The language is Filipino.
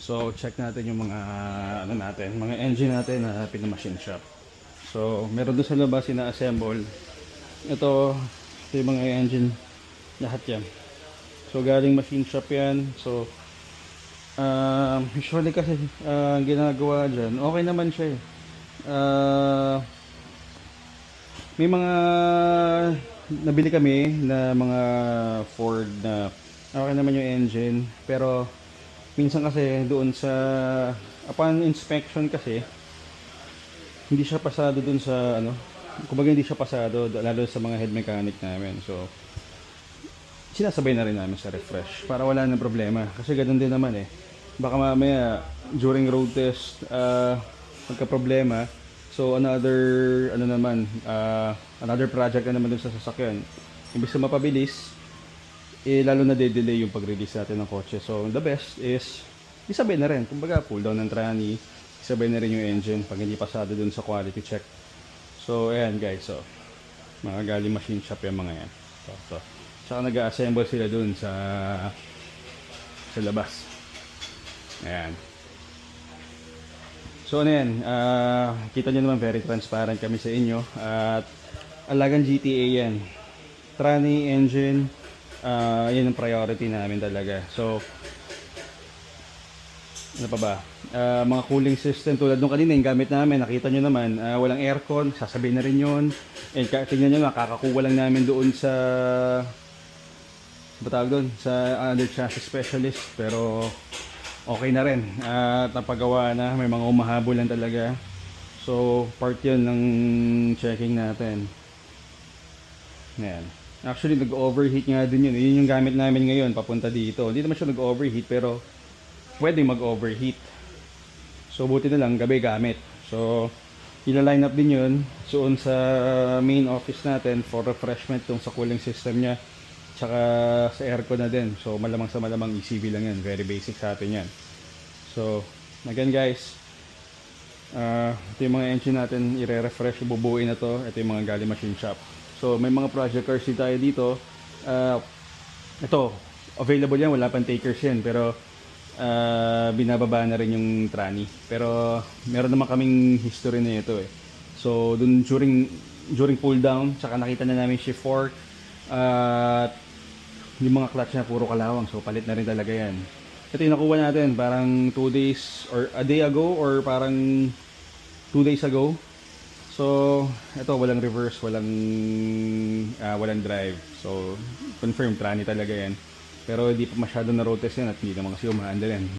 So check natin yung mga ano natin, mga engine natin na pinamachine shop. So meron doon sa labas ina-assemble. Ito yung mga engine lahat yan. So galing machine shop yan. So usually kasi ang ginagawa dyan, okay naman siya eh. May mga nabili kami na mga Ford na okay naman yung engine, pero minsan kasi doon sa upon inspection kasi hindi siya pasado doon sa ano, kumbaga hindi siya pasado lalo sa mga head mechanic namin. So sinasabay na rin namin sa refresh para wala nang problema, kasi ganoon din naman eh, baka mamaya during road test magka problema. So another ano naman, another project na naman dun sa sasakyan. Imbes na mapabilis, eh lalo na de-delay yung pag-release natin ng kotse. So the best is isabay na rin. Kumbaga pull down ng tranny, isabay na rin yung engine pag hindi pasado dun sa quality check. So ayan guys, so mga galing machine shop yung mga yan. So tsaka nag-assemble sila dun sa labas. Ayan. So ano yan, kita nyo naman very transparent kami sa inyo. At alagang GTA yan. Tranny, engine, yan ang priority namin talaga. So ano pa ba, mga cooling system tulad nung kanina yung gamit namin, nakita nyo naman, walang aircon, sasabihin na rin yun. And tingnan nyo, nakakakuha lang namin doon sa batawag doon, sa under chassis specialist, pero okay na rin at napagawa na, may mga umahabol lang talaga. So part yun ng checking natin. Ayan. Actually nag-overheat nga din yun. Yun yung gamit namin ngayon papunta dito. Hindi naman siya nag-overheat pero pwede mag-overheat. So buti na lang gabi gamit. So ila-line up din yun doon sa main office natin for refreshment tong sa cooling system niya. Tsaka sa aircon na din. So malamang sa malamang ECV lang yan. Very basic sa atin yan. So again guys, ito yung mga engine natin i-refresh, ibubuuin na to. Ito yung mga galing machine shop. So may mga project cars din tayo dito. Ito available yan, wala pang takers yan, pero binababa na rin yung tranny. Pero meron naman kaming history na ito eh. So dun during pull down, tsaka nakita na namin shift fork at yung mga clutch na puro kalawang, so palit na rin talaga yan. Ito yung nakuha natin parang 2 days or a day ago, or parang 2 days ago. So ito walang reverse, walang drive, so confirm tranny talaga yan. Pero hindi pa masyado na road test yan at hindi naman kasi umaandar yan.